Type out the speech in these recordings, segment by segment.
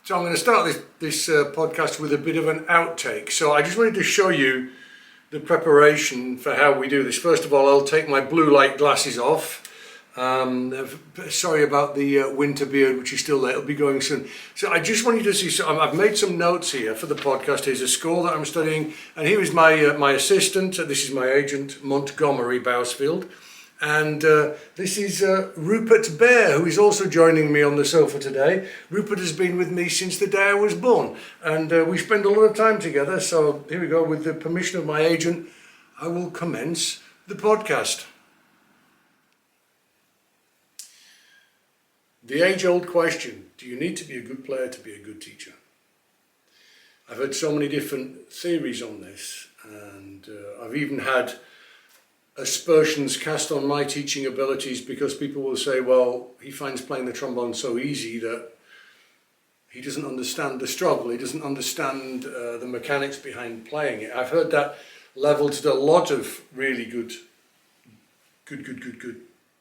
So I'm going to start this podcast with a bit of an outtake. So I just wanted to show you the preparation for how we do this. First of all, I'll take my blue light glasses off. Sorry about the winter beard, which is still there. It'll be going soon. So I just want you to see. So I've made some notes here for the podcast. Here's a score that I'm studying, and here is my assistant. This is my agent, Montgomery Bousfield. And this is Rupert Bear, who is also joining me on the sofa today. Rupert has been with me since the day I was born, and we spend a lot of time together. So here we go. With the permission of my agent, I will commence the podcast. The age-old question, do you need to be a good player to be a good teacher? I've heard so many different theories on this, and I've even had aspersions cast on my teaching abilities because people will say, well, he finds playing the trombone so easy that he doesn't understand the struggle, he doesn't understand the mechanics behind playing it. I've heard that leveled at a lot of really good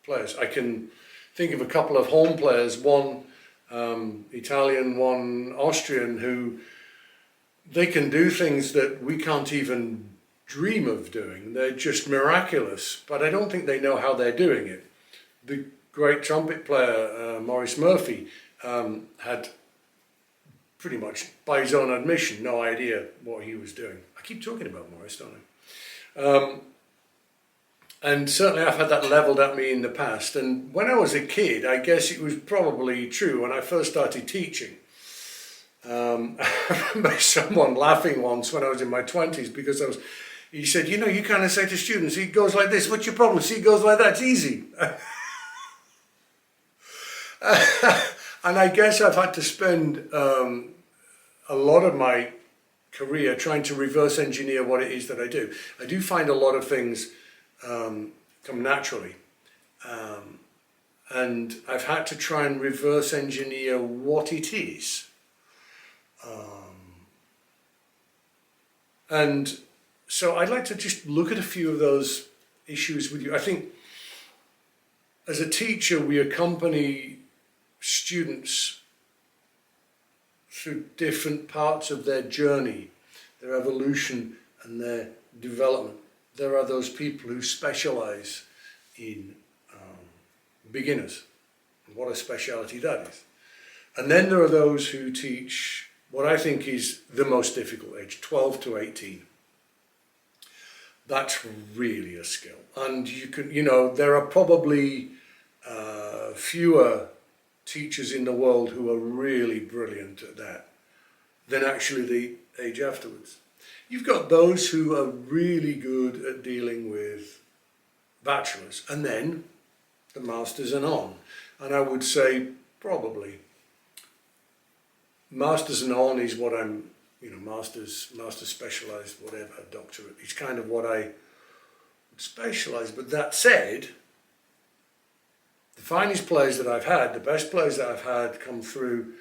players. I can think of a couple of home players, one Italian, one Austrian, who they can do things that we can't even dream of doing. They're just miraculous, but I don't think they know how they're doing it. The great trumpet player, Maurice Murphy, had pretty much, by his own admission, no idea what he was doing. I keep talking about Maurice, don't I? And certainly I've had that leveled at me in the past. And when I was a kid, I guess it was probably true when I first started teaching. I remember someone laughing once when I was in my 20s because he said, you know, you kind of say to students, he goes like this, what's your problem? See, he goes like that, it's easy. And I guess I've had to spend a lot of my career trying to reverse engineer what it is that I do. I do find a lot of things come naturally. And I've had to try and reverse engineer what it is. And so I'd like to just look at a few of those issues with you. I think as a teacher, we accompany students through different parts of their journey, their evolution and their development. There are those people who specialize in beginners, and what a speciality that is. And then there are those who teach what I think is the most difficult age, 12 to 18. That's really a skill. And there are probably fewer teachers in the world who are really brilliant at that than actually the age afterwards. You've got those who are really good at dealing with bachelors, and then the masters and on. And I would say probably masters and on is what I'm, masters specialised, whatever, doctorate. It's kind of what I would specialise. But that said, the finest players that I've had, the best players that I've had come through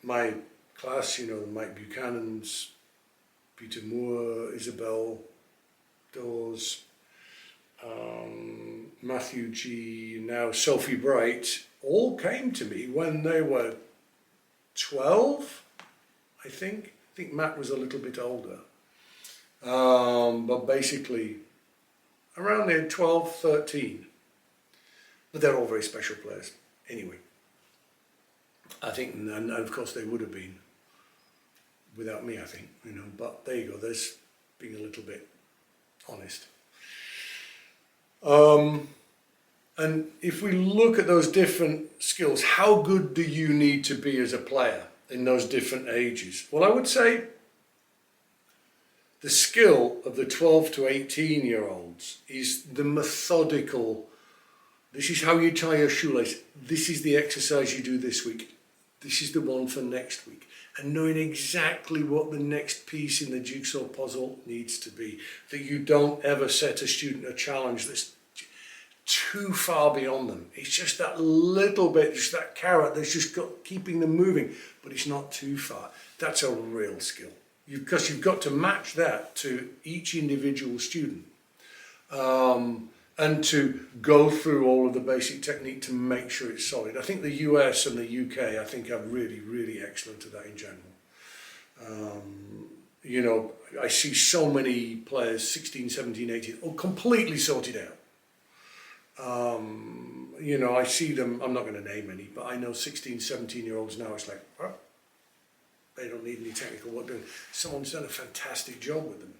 my class, the Mike Buchanan's, Peter Moore, Isabel Dawes, Matthew G, now Sophie Bright, all came to me when they were 12, I think. I think Matt was a little bit older. But basically, around there, 12, 13. But they're all very special players. Anyway, I think, and of course they would have been without me, I think, but there you go, there's being a little bit honest. And if we look at those different skills, how good do you need to be as a player in those different ages? Well, I would say the skill of the 12 to 18-year-olds is the methodical. This is how you tie your shoelace. This is the exercise you do this week. This is the one for next week. And knowing exactly what the next piece in the jigsaw puzzle needs to be. That you don't ever set a student a challenge that's too far beyond them. It's just that little bit, just that carrot that's just keeping them moving, but it's not too far. That's a real skill. Because you've got to match that to each individual student. and to go through all of the basic technique to make sure it's solid. I think the US and the UK, I think, are really, really excellent at that in general. You know, I see so many players, 16, 17, 18, all completely sorted out. You know, I see them, I'm not going to name any, but I know 16, 17-year-olds now, it's like, well, they don't need any technical work done. Someone's done a fantastic job with them.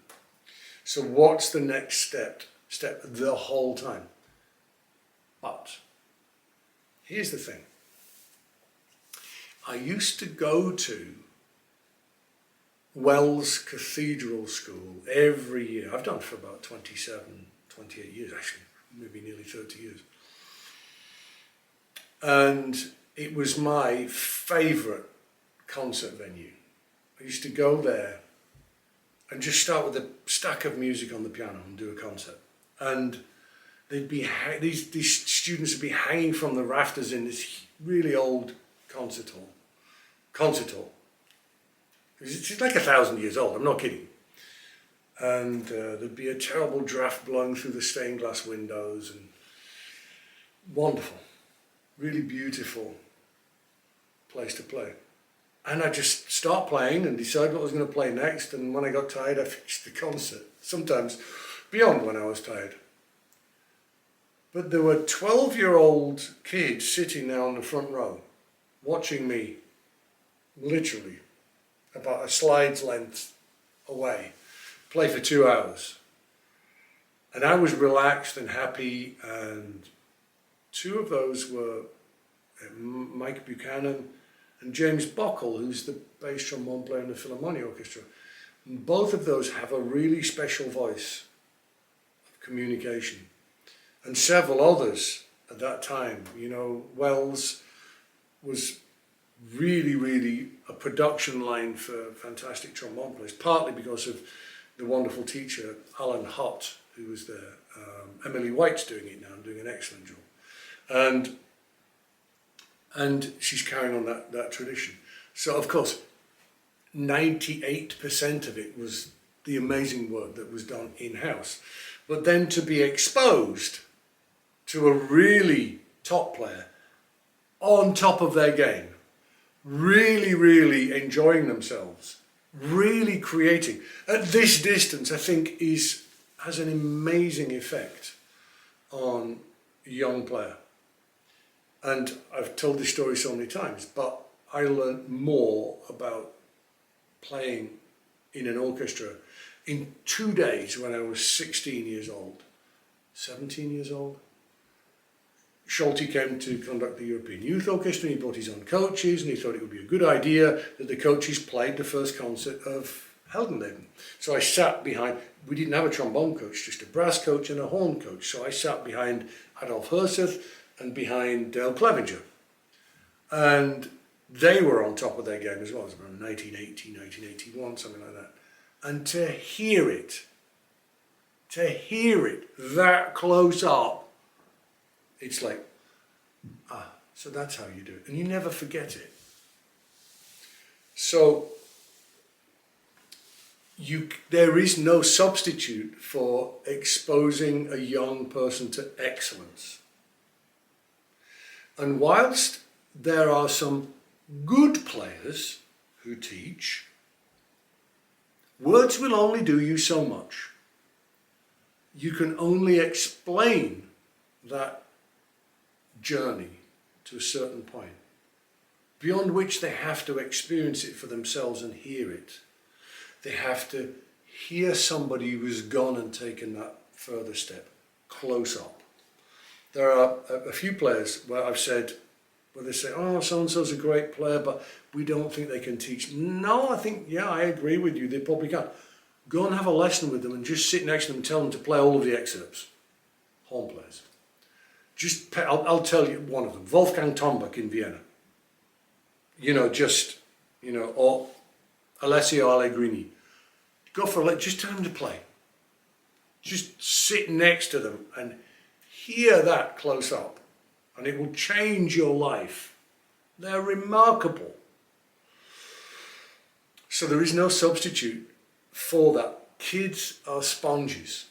So what's the next step the whole time? But here's the thing. I used to go to Wells Cathedral School every year. I've done it for about 27, 28 years actually, maybe nearly 30 years. And it was my favourite concert venue. I used to go there and just start with a stack of music on the piano and do a concert. And they'd be these students would be hanging from the rafters in this really old concert hall. It's like 1,000 years old, I'm not kidding. And there'd be a terrible draft blowing through the stained glass windows, and wonderful, really beautiful place to play. And I'd just start playing and decide what I was going to play next, and when I got tired I finished the concert, sometimes beyond when I was tired. But there were 12-year-old kids sitting there on the front row watching me, literally about a slide's length away, play for 2 hours. And I was relaxed and happy, and two of those were Mike Buchanan and James Bockel, who's the bass trombone player in the Philharmonic Orchestra. And both of those have a really special voice of communication. And several others at that time. You know, Wells was really, really a production line for fantastic trombone players, partly because of the wonderful teacher, Alan Hott, who was there. Emily White's doing it now and doing an excellent job. And she's carrying on that tradition. So, of course, 98% of it was the amazing work that was done in-house. But then to be exposed to a really top player on top of their game, really, really enjoying themselves, really creating, at this distance, I think has an amazing effect on a young player. And I've told this story so many times, but I learned more about playing in an orchestra in 2 days when I was 16 years old, 17 years old. Schulte came to conduct the European Youth Orchestra, and he brought his own coaches, and he thought it would be a good idea that the coaches played the first concert of Heldenleben. So I sat behind, we didn't have a trombone coach, just a brass coach and a horn coach. So I sat behind Adolf Herseth and behind Dale Clevenger. And they were on top of their game as well. It was around 1980, 1981, something like that. And to hear it that close up, it's like, so that's how you do it. And you never forget it. So there is no substitute for exposing a young person to excellence. And whilst there are some good players who teach, words will only do you so much. You can only explain that journey to a certain point, beyond which they have to experience it for themselves and hear it. They have to hear somebody who's gone and taken that further step, close up. There are a few players where I've said, where they say, oh, so-and-so's a great player, but we don't think they can teach. No, I think, yeah, I agree with you, they probably can. Go and have a lesson with them and just sit next to them and tell them to play all of the excerpts. Horn players. I'll tell you one of them, Wolfgang Tombak in Vienna. Or Alessio Allegrini. Go for it, just tell them to play. Just sit next to them and hear that close up, and it will change your life. They're remarkable. So there is no substitute for that. Kids are sponges.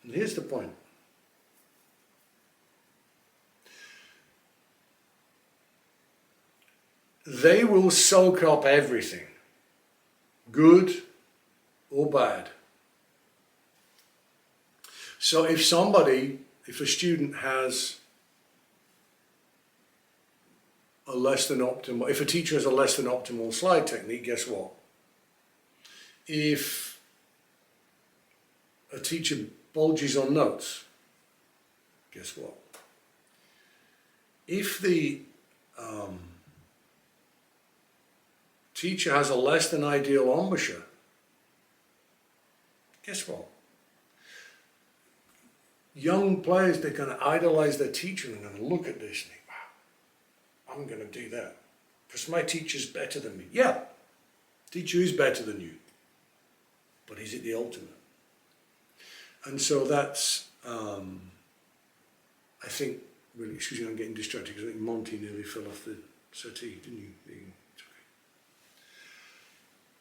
And here's the point. they will soak up everything, good or bad. So if a student has if a teacher has a less than optimal slide technique, guess what? If a teacher bulges on notes, guess what? If the teacher has a less than ideal embouchure, guess what? Young players, they're going to idolize their teacher and they're going to look at this and think, wow, I'm going to do that because my teacher's better than me. Yeah, teacher is better than you, but is it the ultimate? And so that's, I think, really, excuse me, I'm getting distracted because I think Monty nearly fell off the settee, didn't you? It's okay.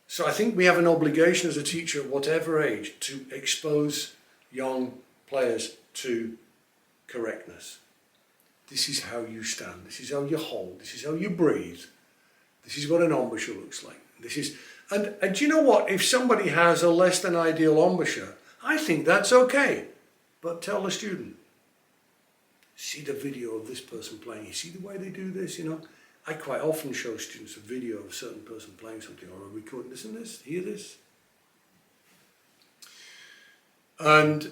So I think we have an obligation as a teacher at whatever age to expose young players to correctness. This is how you stand, this is how you hold, this is how you breathe, this is what an embouchure looks like. And do you know what? If somebody has a less than ideal embouchure, I think that's okay. But tell the student, see the video of this person playing, you see the way they do this, you know? I quite often show students a video of a certain person playing something or a recording, listen to this, hear this. And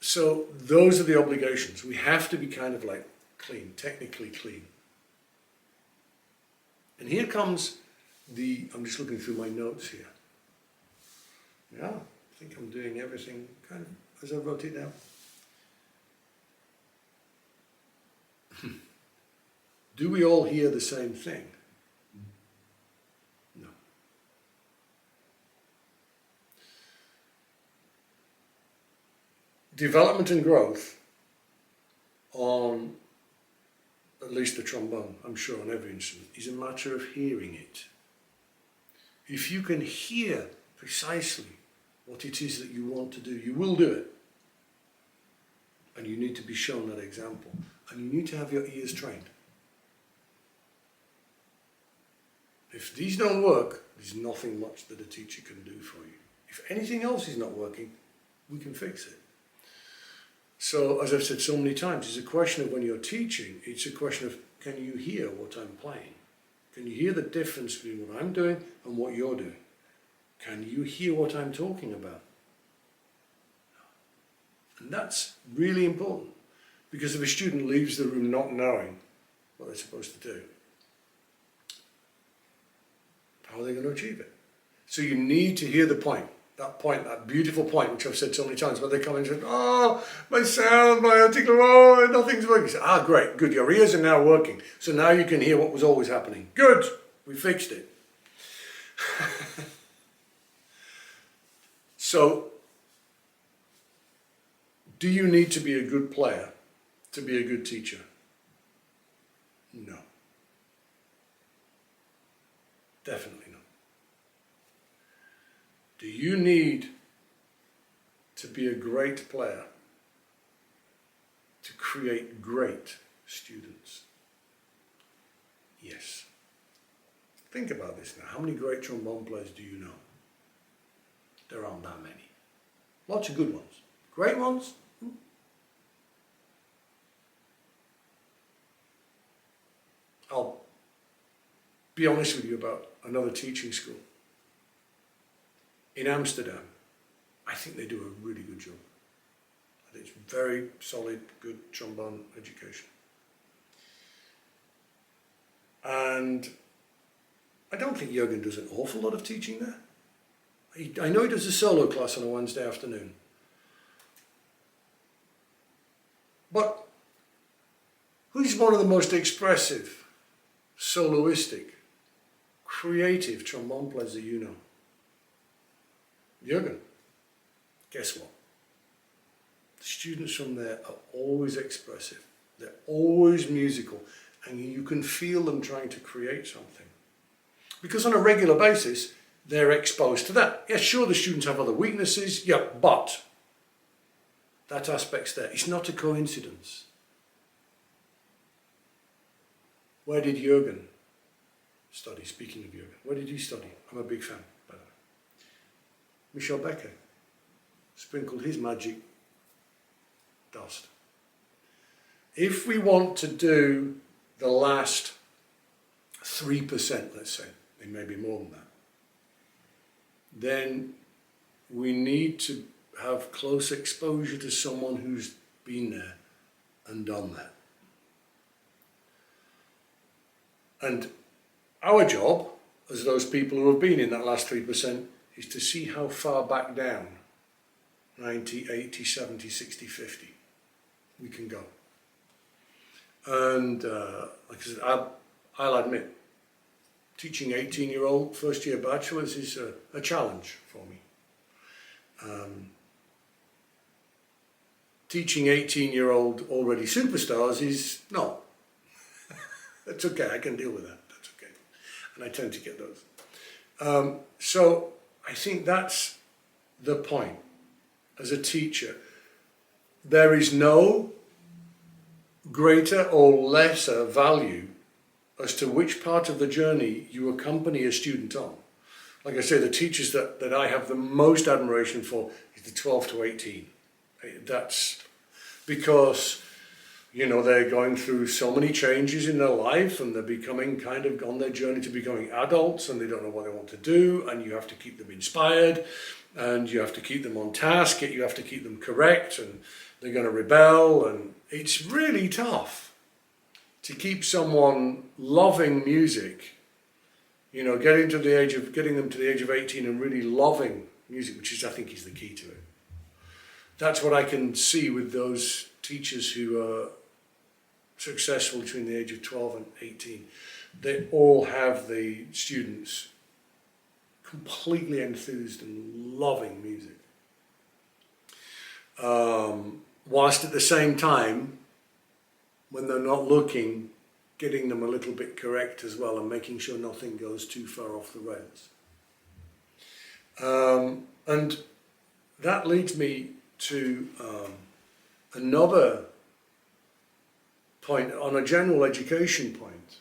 so those are the obligations. We have to be kind of like clean, technically clean. And here comes I'm just looking through my notes here. Yeah, I think I'm doing everything kind of as I wrote it down. Do we all hear the same thing? No. Development and growth on at least the trombone, I'm sure on every instrument, is a matter of hearing it. If you can hear precisely what it is that you want to do, you will do it. And you need to be shown that example. And you need to have your ears trained. If these don't work, there's nothing much that a teacher can do for you. If anything else is not working, we can fix it. So, as I've said so many times, it's a question of when you're teaching, it's a question of, can you hear what I'm playing? Can you hear the difference between what I'm doing and what you're doing? Can you hear what I'm talking about? And that's really important, because if a student leaves the room not knowing what they're supposed to do, how are they going to achieve it? So you need to hear the point, that beautiful point, which I've said so many times, but they come in and say, oh, my sound, my article, oh, nothing's working. You say, great, good, your ears are now working. So now you can hear what was always happening. Good, we fixed it. So, do you need to be a good player to be a good teacher? No. Definitely not. Do you need to be a great player to create great students? Yes. Think about this now. How many great trombone players do you know? There aren't that many. Lots of good ones. Great ones? I'll be honest with you about another teaching school. In Amsterdam, I think they do a really good job. I think it's very solid, good trombone education. And I don't think Jürgen does an awful lot of teaching there. I know he does a solo class on a Wednesday afternoon. But who's one of the most expressive, soloistic, creative trombone players that you know? Jürgen. Guess what? The students from there are always expressive. They're always musical. And you can feel them trying to create something. Because on a regular basis, they're exposed to that. Yeah, sure, the students have other weaknesses. Yeah, but that aspect's there. It's not a coincidence. Where did Jürgen study, speaking of yoga? Where did you study? I'm a big fan, by the way. Michel Becker sprinkled his magic dust. If we want to do the last 3%, let's say, it may be more than that, then we need to have close exposure to someone who's been there and done that. And our job, as those people who have been in that last 3%, is to see how far back down, 90, 80, 70, 60, 50, we can go. And like I said, I'll admit, teaching 18-year-old first-year bachelors is a challenge for me. Teaching 18-year-old already superstars is not. That's okay, I can deal with that, that's okay. And I tend to get those. So I think that's the point. As a teacher, there is no greater or lesser value as to which part of the journey you accompany a student on. Like I say, the teachers that I have the most admiration for is the 12 to 18. That's because, you know, they're going through so many changes in their life and they're becoming kind of on their journey to becoming adults and they don't know what they want to do, and you have to keep them inspired and you have to keep them on task, you have to keep them correct, and they're going to rebel, and it's really tough to keep someone loving music, you know, getting them to the age of 18 and really loving music, which is, I think, is the key to it. That's what I can see with those teachers who are successful between the age of 12 and 18. They all have the students completely enthused and loving music. Whilst at the same time, when they're not looking, getting them a little bit correct as well and making sure nothing goes too far off the rails. And that leads me to another point on a general education point.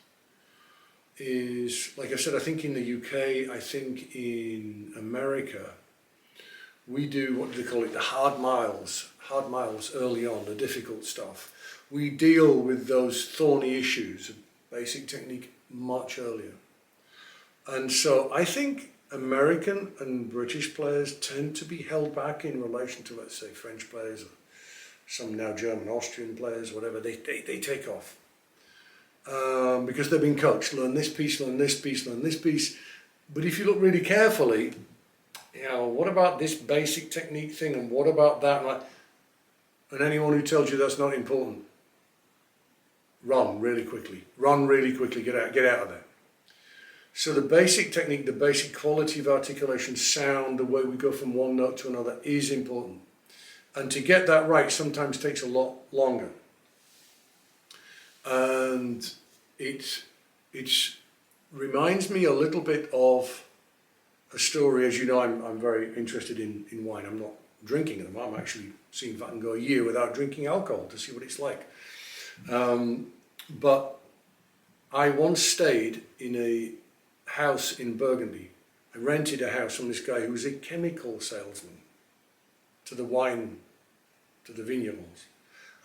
Is, like I said, I think in the UK, I think in America, we do, what do they call it, the hard miles early on, the difficult stuff. We deal with those thorny issues of basic technique much earlier. And so I think American and British players tend to be held back in relation to, let's say, French players, or some now German, Austrian players, whatever, they take off. Because they've been coached, learn this piece, learn this piece, learn this piece. But if you look really carefully, you know, what about this basic technique thing, and what about that? And anyone who tells you that's not important, run really quickly, get out of there. So the basic technique, the basic quality of articulation, sound, the way we go from one note to another is important. And to get that right sometimes takes a lot longer. And it reminds me a little bit of a story. As you know, I'm very interested in wine. I'm not drinking at the moment. I'm actually seeing if I can go a year without drinking alcohol to see what it's like. But I once stayed in a house in Burgundy. I rented a house from this guy who was a chemical salesman to the vignerons.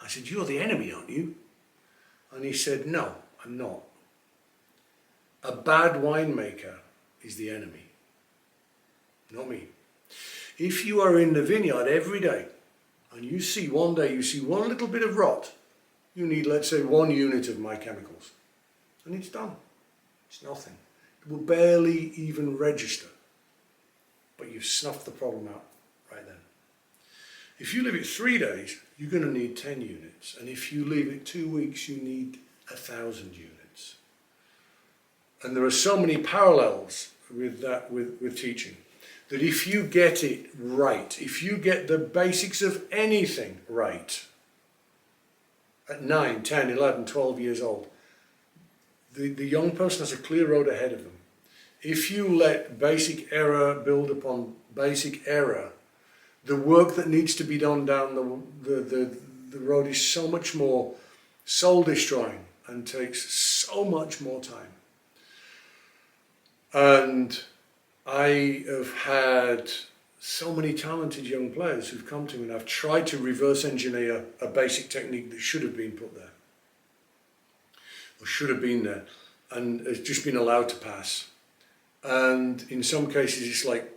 I said, "You're the enemy, aren't you?" And he said, "No, I'm not. A bad winemaker is the enemy, not me. If you are in the vineyard every day and you see one little bit of rot, you need, let's say, 1 unit of my chemicals. And it's done. It's nothing. It will barely even register. But you've snuffed the problem out right then. If you leave it 3 days, you're going to need 10 units. And if you leave it 2 weeks, you need 1,000 units. And there are so many parallels with that, with teaching, that if you get it right, if you get the basics of anything right, at 9, 10, 11, 12 years old, the young person has a clear road ahead of them. If you let basic error build upon basic error, the work that needs to be done down the road is so much more soul-destroying and takes so much more time. And I have had so many talented young players who've come to me, and I've tried to reverse engineer a basic technique that should have been put there, or should have been there, and has just been allowed to pass. And in some cases it's like,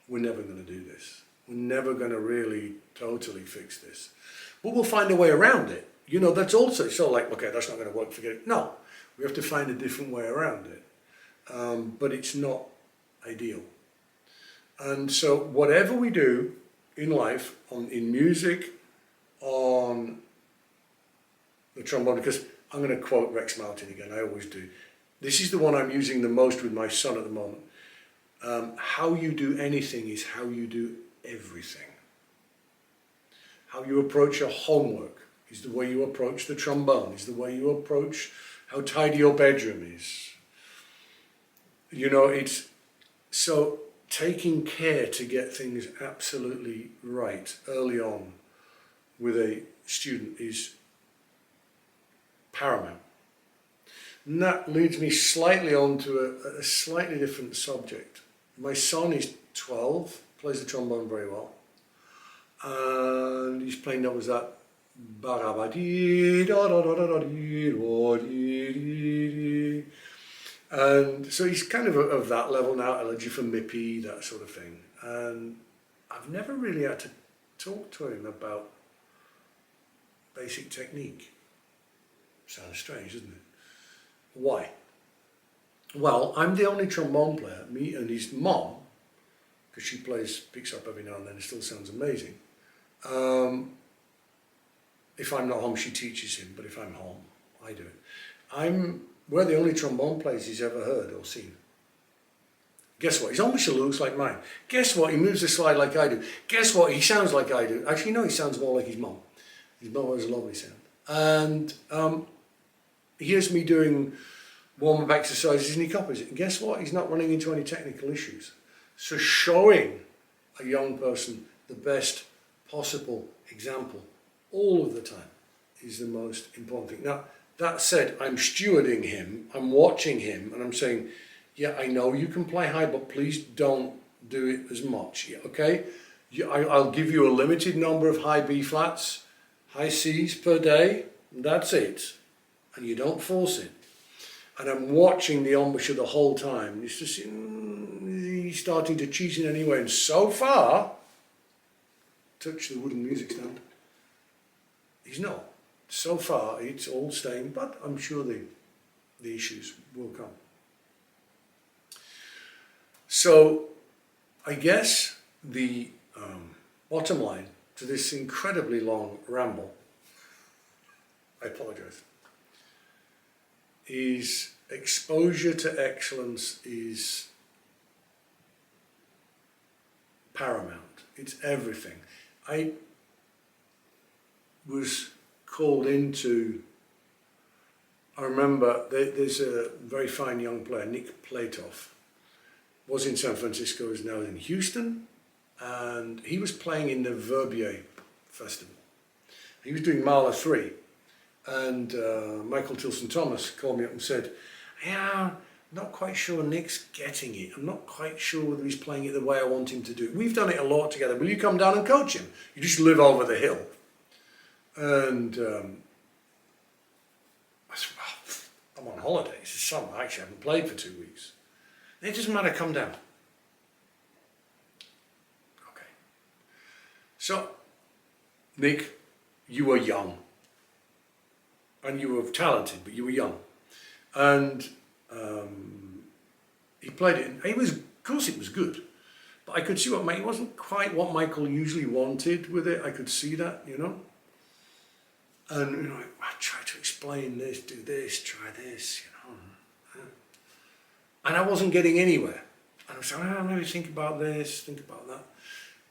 we're never going to do this. We're never going to really totally fix this. But we'll find a way around it. You know, that's also, so like, okay, that's not going to work, forget it. No, we have to find a different way around it. But it's not ideal. And so whatever we do in life, in music, on the trombone, because I'm going to quote Rex Martin again, I always do. This is the one I'm using the most with my son at the moment. How you do anything is how you do everything. How you approach your homework is the way you approach the trombone, is the way you approach how tidy your bedroom is. You know, it's so taking care to get things absolutely right early on with a student is paramount. And that leads me slightly on to a slightly different subject. My son is 12, plays the trombone very well, and he's playing numbers that and so he's kind of that level now, Elegy for Mippy, that sort of thing. And I've never really had to talk to him about basic technique. Sounds strange, doesn't it? Why? Well, I'm the only trombone player, me and his mom, because she picks up every now and then, it still sounds amazing. If I'm not home, she teaches him, but if I'm home, I do it. We're the only trombone players he's ever heard or seen. Guess what? His embouchure looks like mine. Guess what? He moves the slide like I do. Guess what? He sounds like I do. Actually, no, he sounds more like his mom. His mom has a lovely sound. And he hears me doing warm-up exercises and he copies it. And guess what? He's not running into any technical issues. So showing a young person the best possible example all of the time is the most important thing. Now, that said, I'm stewarding him, I'm watching him, and I'm saying, yeah, I know you can play high, but please don't do it as much, yeah, okay? I'll give you a limited number of high B flats, high Cs per day, and that's it. And you don't force it. And I'm watching the embouchure the whole time. It's just, he's starting to cheat in any way, and so far, touch the wooden music stand, he's not. So far, it's all staying, but I'm sure the issues will come. So, I guess the bottom line to this incredibly long ramble, I apologize, is exposure to excellence is paramount. It's everything. I was called into, I remember there's a very fine young player, Nick Platoff, was in San Francisco, is now in Houston, and he was playing in the Verbier Festival. He was doing Mahler 3, and Michael Tilson Thomas called me up and said, yeah, I'm not quite sure Nick's getting it. I'm not quite sure whether he's playing it the way I want him to do it. We've done it a lot together. Will you come down and coach him? You just live over the hill. And I said, well, I'm on holiday. It's the summer. I actually haven't played for 2 weeks. It doesn't matter, come down. Okay. So, Nick, you were young. And you were talented, but you were young. And he played it. And of course it was good. But I could see it wasn't quite what Michael usually wanted with it. I could see that, you know. And you know, I try to explain this, do this, try this, you know. And I wasn't getting anywhere. And I was saying, maybe think about this, think about that.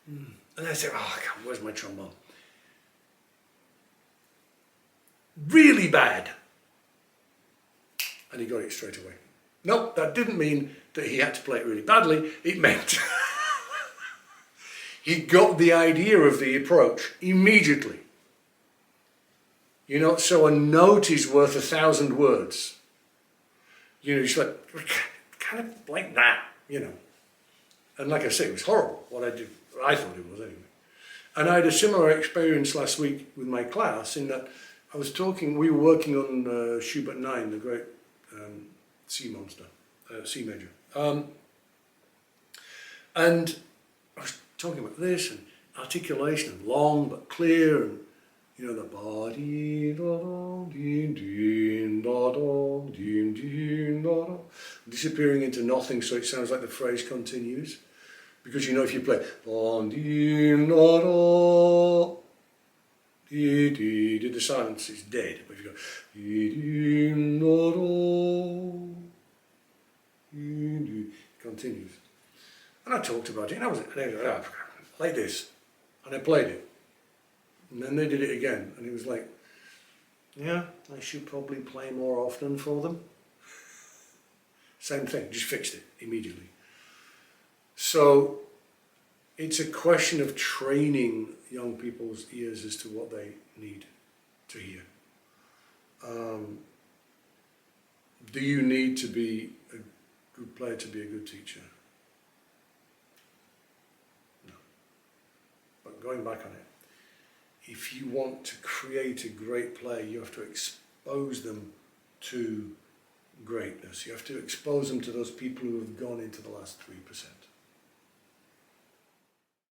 And I said, God, where's my trombone? Really bad. And he got it straight away. Nope, that didn't mean that he had to play it really badly. It meant he got the idea of the approach immediately. You know, so a note is worth 1,000 words. You know, it's like, kind of like that, you know. And like I say, it was horrible what I did. I thought it was anyway. And I had a similar experience last week with my class in that we were working on Schubert 9, the great C monster, C major. And I was talking about this and articulation and long but clear and, you know, the ba-dee-da-da, disappearing into nothing so it sounds like the phrase continues. Because you know if you play the silence is dead. But if you go it continues. And I talked about it and I was like this. And I played it. And then they did it again. And it was like, yeah, I should probably play more often for them. Same thing, just fixed it immediately. So it's a question of training young people's ears as to what they need to hear. Do you need to be a good player to be a good teacher? No. But going back on it, if you want to create a great player, you have to expose them to greatness. You have to expose them to those people who have gone into the last 3%.